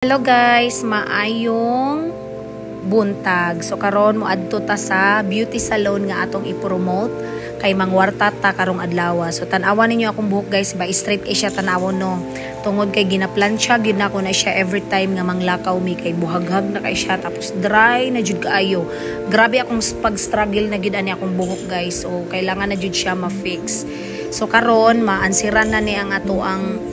Hello guys, maayong buntag. So karon mo adto ta sa beauty salon nga atong i-promote kay mangwarta ta karong adlaw. So tan-awan ninyo akong buhok guys, ba straight kay siya tan-awon no. Tungod kay ginaplansya gyud nako na siya every time nga manglakaw mi kay buhaghag na kay siya tapos dry na jud kaayo. Grabe akong pag-struggle na gyud ani akong buhok guys. So kailangan na jud siya ma-fix. So karon maansiran na ni ang ato ang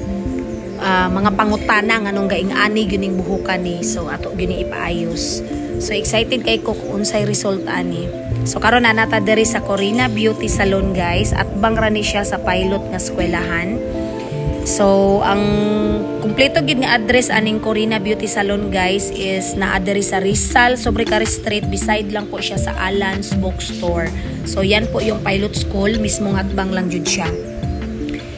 mga pangutana nga nung gaing ani gining buhukan ni, so ato gini ipaayos. So excited kay ko kung unsay result ani. So karon na nata diri sa Corina Beauty Salon guys, at bang rani siya sa pilot nga eskwelahan. So ang kumpleto gid nga address aning Corina Beauty Salon guys is naa diri sa Rizal Sobrecari Street, beside lang po siya sa Alan's Bookstore. So yan po yung pilot school, mismong atbang lang jud siya.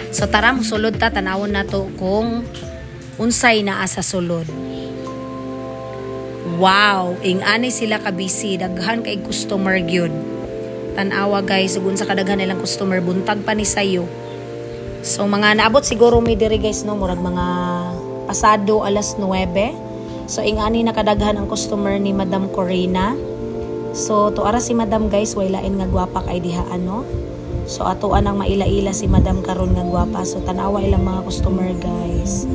So tara mo sulod ta, tanawon na to kung unsay naa sa sulod. Wow, ing-ani sila ka busy, daghan kay customer gyud. Tan-awa guys, ug unsa kadaghan nilang customer, buntag pa ni sayo. So mga naabot siguro mi diri guys no, murag mga pasado alas 9. So ing-ani nakadaghan ang customer ni Madam Corina. So tuara si Madam guys, way lain nga gwapa kay diha ano. So atoan ang maila-ila si Madam karon nga gwapa. So tanawa ilang mga customer guys.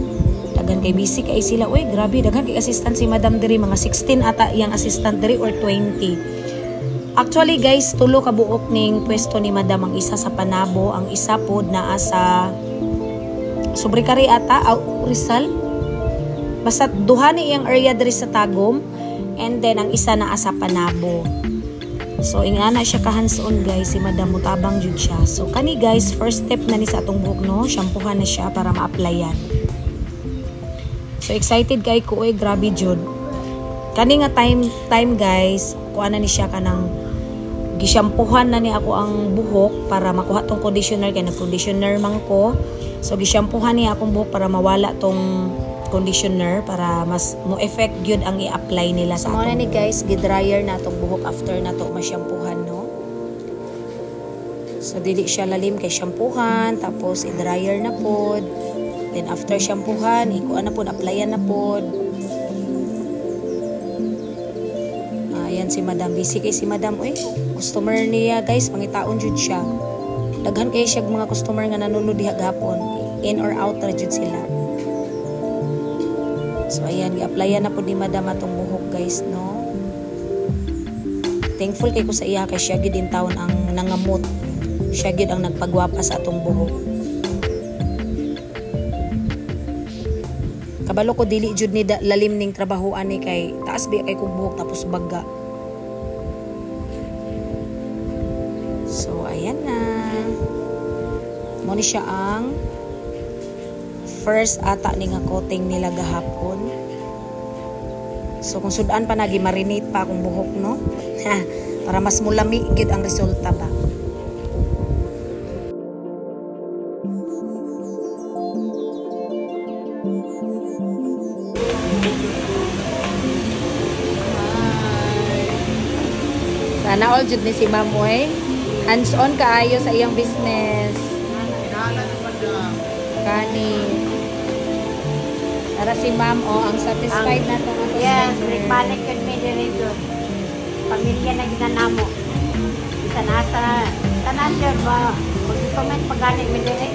Daghan kay busy kay sila. Uy, grabe, daghan kay assistant si Madam diri, mga 16 ata yang assistant diri or 20. Actually guys, tulo ka buok ning pwesto ni Madam, ang isa sa Panabo, ang isa pod naa sa Sobrecari ata, Rizal. Basta duha ni iyang area diri sa Tagum, and then ang isa naa sa Panabo. So ingana siya ka hands-on guys, si Madam mutabang jud siya. So kani guys, first step na ni sa atong buhok no, shampoohan na siya para ma-applyan. So excited kay ko, grabe jud. Kani nga time guys, kuha na ni siya kanang gishampoohan na ni ako ang buhok para makuha tong conditioner, kay nag-conditioner man ko. So gishampoohan ni akong buhok para mawala tong conditioner, para mas mo effect gyud ang i-apply nila sa atong. So ni guys, gi-dryer na atong buhok after na to ma-shampoohan no. So dili siya lalim kay shampoohan, tapos i-dryer na pod. Then after shampoohan, ikuan na pod, applyan na pod. Ayan si Madam, busy kay si Madam. Uy, customer niya guys, mangitaon jud siya. Daghan kay siya mga customer nga nanunod diha gapon. In or out ra jud sila. So ayan, i-applyan na po ni Madam atong buhok guys no. Thankful kay ko sa iya kay siya gid din taon ang nangamot. Siya gid ang nagpagwapa sa atong buhok. Kabalo ko dili jud ni lalim ning trabahoan ni, kay taas bi kay kog buhok tapos baga. So ayan na. Mo ni siya ang first ata ni nga coating nila gahapon. So kung sudan pa nagi marinate pa akong buhok no. Para mas mulami gid ang resulta ba. Sana all jud ni si Ma'am oy. Hands-on kaayo sa iyang business. Kani. Para si Ma'am ang satisfied na to. Yes, balik yun may dito. Pamilya na ginanamo. Isa nasa tanan ba mag-comment pag-galing may dito.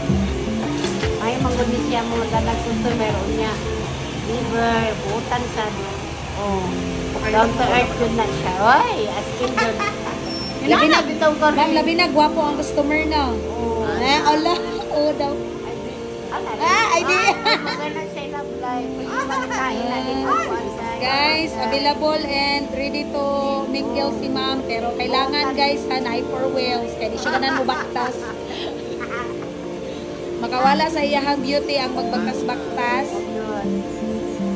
Ay manggunin siya mo dalag customer niya. Liver, butan sa down to earth yun na siya. Oy, asking yun. Labi na gwapo ang customer na. Allah. Oo daw. Ay di. Guys, available and ready to mingle si Ma'am, pero kailangan guys na for wheels kaya di siya ganan mo baktas. Makawala sa iyahang beauty ang magbaktas-baktas.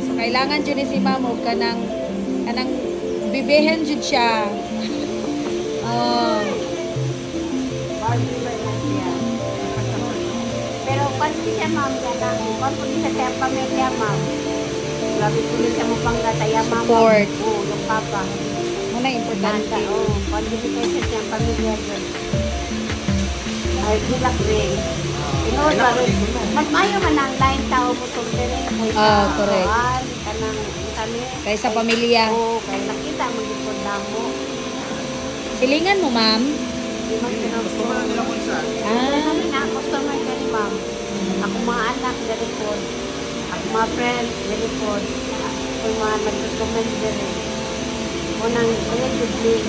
So kailangan jud ni si Ma'am og kanang bibehen jud siya. Pero kung siya Ma'am, kung siya pamilya Ma'am, grabe po siya mo pang gataya Ma'am. Support. Oo, yung papa. Muna importante. Kung siya siya pamilya dyan. Ay, gulak rin. Mas mayo man ang line tao mo itong dire. Correct. Kanang kami. Kaysa pamilya. Oo, kaya nakita mag-ipon na mo. Silingan mo, ma'am. Di man Customer na nila mo isa. Kami na, customer ka ni ma'am. Ako mga anak, galipon. Ako mga friends, galipon. Ako mga nag-recommend din. Unang, ulit bigling.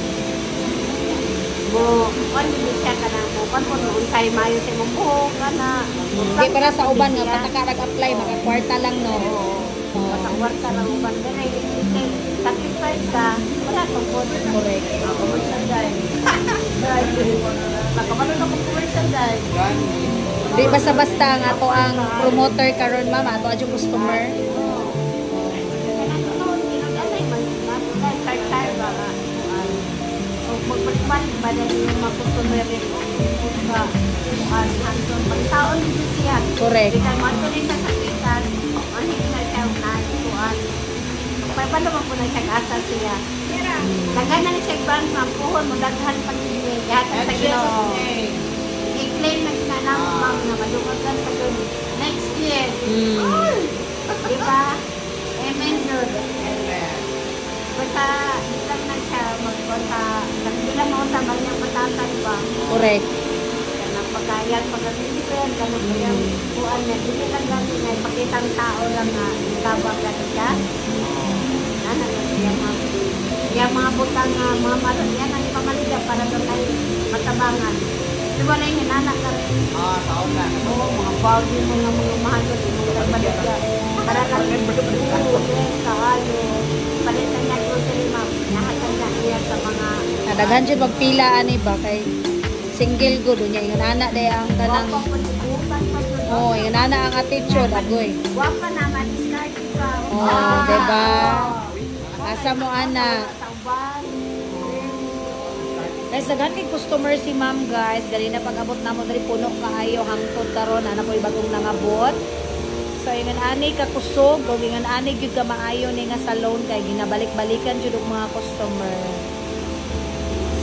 Mo, kung hindi siya ka na mo, kung noon tayo mayo sa mong buhok ka na. Hindi para sa uban nga, pataka nag-apply, makakwarta lang, no? Oo. Pataka lang uban. Pero satisfied ka, wala kang pwede. Correct. Ako magsanday. Nakamano na kong magsanday. Di basta-basta nga to ang promoter karon ma'am, ato ang customer. Magbalik ba na yung mga customer rin hanson pagtaon din siya. Correct. Because matuloy sa sakitan, hindi na siya naikuan. Paano man po na siya asa siya. Daghan na siya brand ma'am, puhon mo daghan pag yata sa Ginoo. I-claim na ginanamo ma'am na madungagan pa doon next year. Diba? Amen Lord. Basta lang na siya magpunta. Bilang mo sa banyang patasan ba? Correct. Kanang pagkayag, pagkakisipan, kanang kanyang buwan niya. Hindi lang gano'n na ipakitang tao lang na tabang gano'n siya. Ano na siya mga butang mga malon yan ang ipamaliga para doon ay matabangan. Diba na yung hinanak ka rin? Taon na. Oo, mga bagay mo nga mga mahalon. Mga nagbaligya. Para lang yung kahayo. Palitan niya ko sa lima. Nahatan niya sa mga... Nadaghan siya magpila ani ba kay single good niya yung anak day ang kanang oh yung anak ang attitude agoy. Wapa naman discard ka. Oh, diba? Asa mo ana? Guys, daghan kay customer si ma'am guys. Dali na pag-abot na mo dali puno kaayo hangtod karon ana po'y bagong nangabot. So ingon ani ka kusog o ingon ani gyud ka maayo ni nga salon kay ginabalik-balikan jud og mga customer.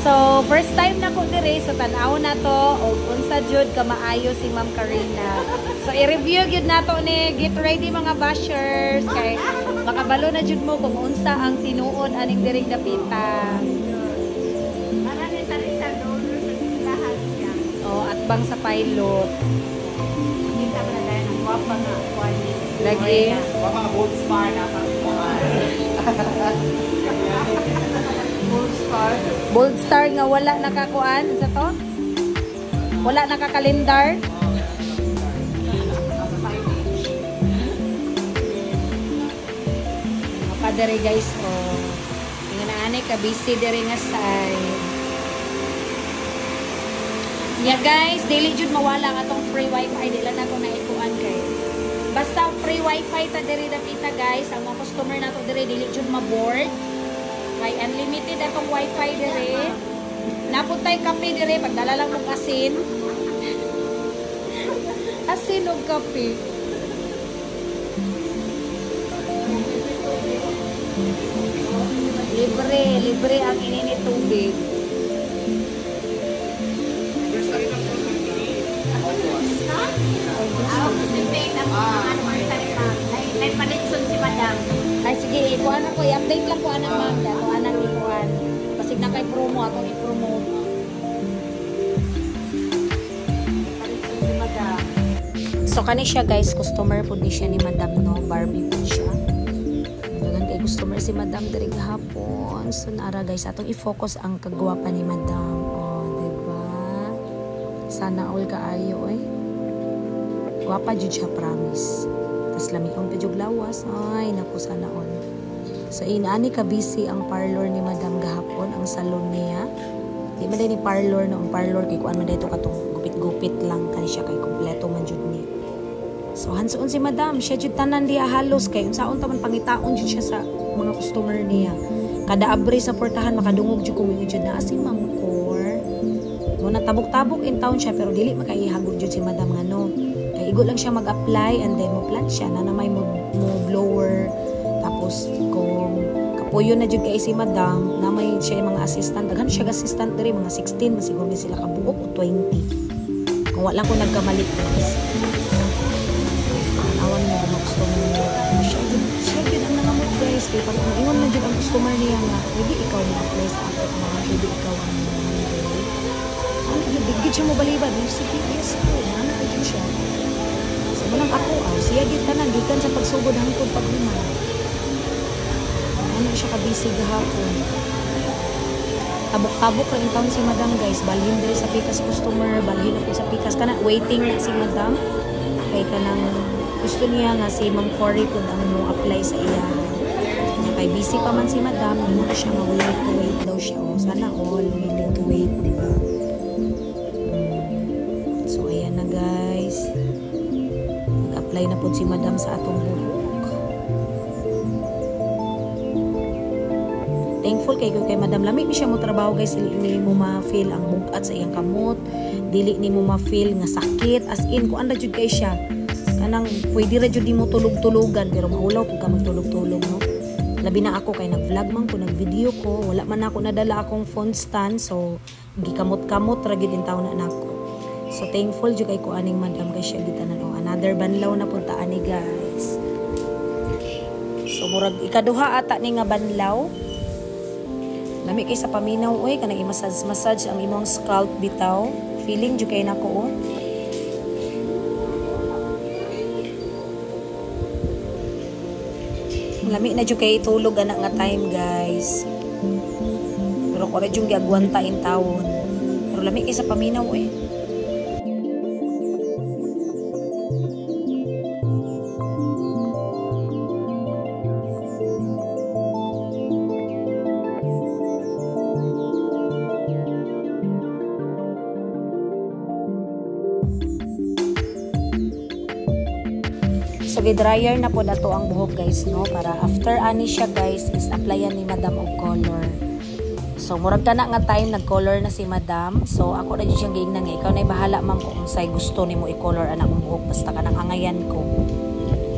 So first time na ko dire so tan-aw na to og unsa jud ka maayo si Ma'am Karina. So i-review gyud nato ni get ready mga bashers kay makabalo na jud mo kung unsa ang tinuod aning diring dapita. Para ni sa dollar sa tindahan siya. Oh, at bang sa pilot. Kita ba na dahil ng wapa nga kwani. Lagi. Mga gold star na Full star. Bold star nga wala nakakuan sa to? Wala nakakalendar. Mapadere guys oh. Nga na ani ka busy diri nga side. Ya guys, dili jud mawala nga tong free wifi dila na ko na ikuan kay. Basta free wifi ta diri dapita guys, ang mga customer nato diri dili jud ma-board. May unlimited atong wifi dire. Napuntay kape dire pagdala lang mong asin. Asin og kape. Libre ang ininit tubig. May palitson si madam. Ay sige, ikuan ako, i-update lang ko anak ma'am, dato anak ikuan. Kasi na kay promo atong i-promote. Palitson si madam. So kani siya guys, customer po ni siya ni Madam no, Barbie po siya. Dagan kay customer si Madam diri gahapon. So naara guys, atong i-focus ang kagwapa ni Madam. Oh, diba? Sana all kaayo eh. Gwapa jud siya, promise. Tas lamion pa jud lawas. Ay, naku sana all. So inaani ka busy ang parlor ni Madam gahapon, ang salon niya. Di man ni parlor no, ang parlor kay kuan man dito katong gupit-gupit lang kani siya kay kompleto man jud ni. So hansuon si Madam, siya jud tanan diha halos kay unsaon ta man pangitaon jud siya sa mga customer niya. Kada abri sa portahan makadungog jud kumo jud na si Ma'am Cor. Mo natabok-tabok in town siya pero dili makaihagod jud si Madam ngano. Kay igo lang siya mag-apply and then mo plan siya na may mo blower. Tapos kung kapuyo na jud kay si Madam, na may siya mga assistant, daghan siya assistant diri mga 16 masiguro ni sila kabuok o 20. Kung wala ko nagkamali guys. Awan mo gusto mo. Siya yun ang nangamot guys. Kaya pag ingon na dyan ang customer niya nga, pwede ikaw mag-apply sa ako, pwede ikaw ang handle. Bigid siya mo balibad. Sige, yes po. Ano ko dyan siya? So, walang ako, siya tanan, gikan sa pagsugod hangtod pag-human. Ano siya ka-busy gahapon. Tabok-tabok rin taon si madam, guys. Balhin diri sa pikas customer, balhin ako sa pikas. Kana, waiting na si madam. Kay kanang gusto niya nga si Ma'am Cory kung ang mo apply sa iya. Kay busy pa man si madam, hindi na siya willing to wait daw siya. Sana all willing to wait, di ba? So, ayan na, guys. Nag-apply na po si madam sa atong buhok. Thankful kay madam. Lami mi siya mo trabaho, guys. Dili ni mo ma-feel ang bugat sa iyang kamot. Dili ni mo ma-feel nga sakit. As in, kung anda jud kay siya. Kanang, pwede ra jud di mo tulog-tulogan. Pero maulaw kung ka magtulog-tulog, no? Labi na ako kay nag-vlog man ko, nag-video ko. Wala man ako nadala akong phone stand. So, gikamot-kamot ra gid in taon na nako. So, thankful jud kay ko aning madam kay siya gitanan. Oh, another banlaw na punta ani, guys. So, murag ikaduha ata ni nga banlaw. Lami kay sa paminaw, oy, kanang i-massage ang imong scalp bitaw. Feeling jud kay nako, oh. Lami na jud kay tulog ana nga time, guys. Pero ko ra jud giagwanta in taon. Pero lami kay sa paminaw, oy. So, dryer na po dato ang buhok, guys, no? Para after ani siya, guys, is applyan ni madam og color. So, murag ka na nga time, nag-color na si madam. So, ako na dyan siyang giingnan nga. Ikaw na bahala, ma'am, kung say gusto ni mo i-color anak ang buhok. Basta ka nang angayan ko.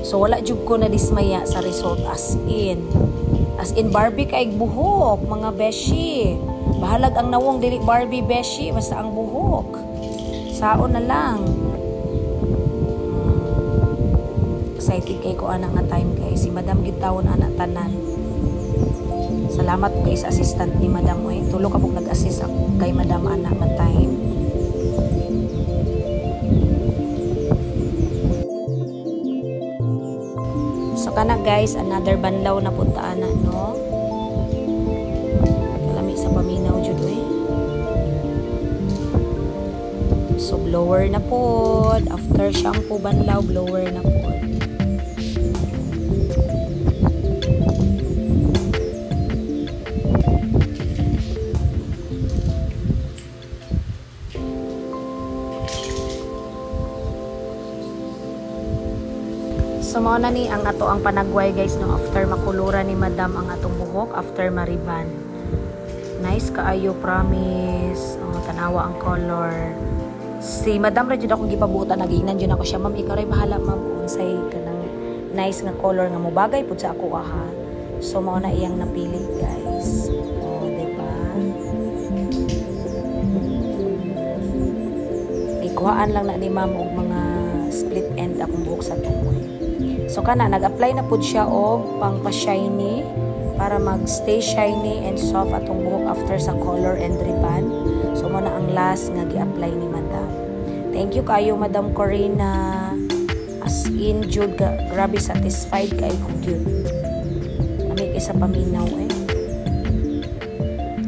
So, wala jud ko na dismaya sa result as in. As in, Barbie kaig buhok, mga beshi. Bahalag ang nawong dili Barbie beshi, basta ang buhok. Saon na lang. Excited kay ko anak nga time, guys. Si madam gitawon anak tanan. Salamat po sa assistant ni madam, oy. Tulo ka pong nag-assist kay madam anak nga time. So kana, guys, another banlaw na punta anak, no? Kalami sa paminaw jud, oy. So blower na pod. After shampoo banlaw, blower na pod. So, mao na ni ang ato ang panagway, guys, no, after makulura ni madam ang atong buhok, after mariban. Nice kaayo, promise. Oh, tanawa ang color. Si madam ra jud akong gipabutan, nagiinan jud ako siya, ma'am, ikaw ray bahala, ma'am, kung say kanang nice nga color nga mobagay pud sa ako, aha. So, mao na iyang napili, guys. Oh, diba? Ikuhaan lang na ni ma'am og mga split end akong buhok sa tumoy. So kana nag-apply na pud siya og pang pa-shiny para mag-stay shiny and soft atong buhok after sa color and ribbon. So mo na ang last nga gi-apply ni madam. Thank you kayo, Madam Corina. As in jud grabe satisfied kay ko jud. Kami kay sa paminaw, eh.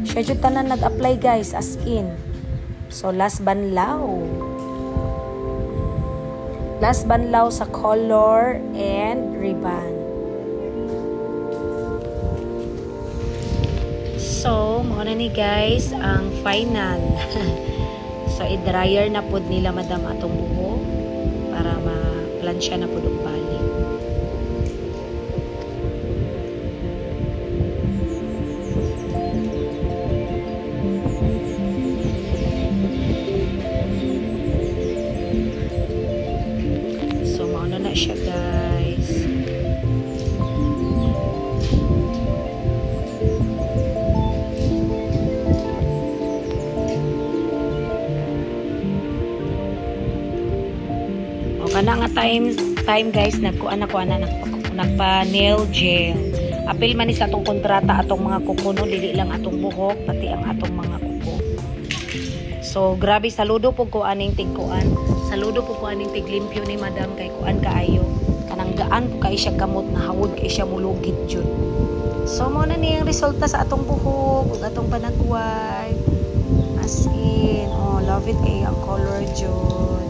Siya jud tanan nag-apply, guys, as in. So last banlaw. Last banlaw sa color and ribbon. So, muna ni, guys, ang final. So, i-dryer na po nila madam atong buhok para ma-plansya na po ang balik. Siya, guys. O kana nga time, guys, nagpa nail gel. apil man ni sa atong kontrata atong mga kuko no, dili lang atong buhok pati ang atong mga kuko. So grabe, saludo po ko aning tigkuan. Saludo po ko aning tiglimpyo ni madam kay kuan kaayo. Kanang gaan po kay siya kamot na hawod kay siya mulugit jud. So mo na ni ang resulta sa atong buhok ug atong panagway. As in, oh, love it kay ang color jud.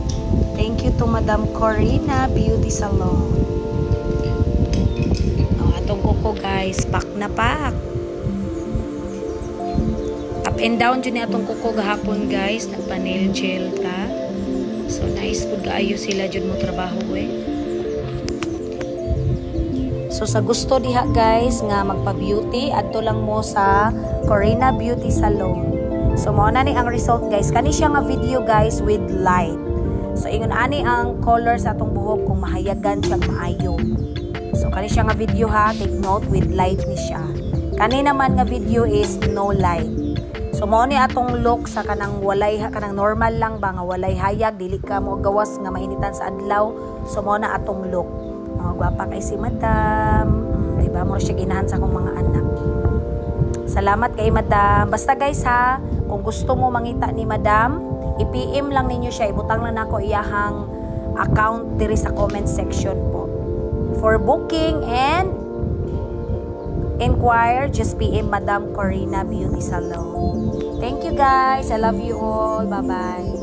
Thank you to Madam Corina Beauty Salon. Oh, atong kuko guys, pak na pak. Up and down dyan ni atong kuko gahapon guys, nagpa-nail gel ta. So nice po kaayo sila dyan mo trabaho eh. So sa gusto diha guys nga magpa-beauty, adto lang mo sa Corina Beauty Salon. So mao na ni ang result guys. Kani siya nga video guys with light. So ingon ani ang color sa atong buhok kung mahayagan siya maayo. So kani siya nga video ha, take note with light ni siya. Kani naman nga video is no light. So mao ni atong look sa kanang walay kanang normal lang ba nga walay hayag, dili ka mo gawas nga mainitan sa adlaw. So mao na atong look. Gwapa kay si madam. Diba mo siya ginahan sa akong mga anak. Salamat kay madam. Basta guys ha, kung gusto mo mangita ni madam, i-PM lang ninyo siya, ibutang lang nako iyahang account diri sa comment section po. For booking and inquire, just PM Madam Corina Beauty Salon. Thank you guys. I love you all. Bye-bye.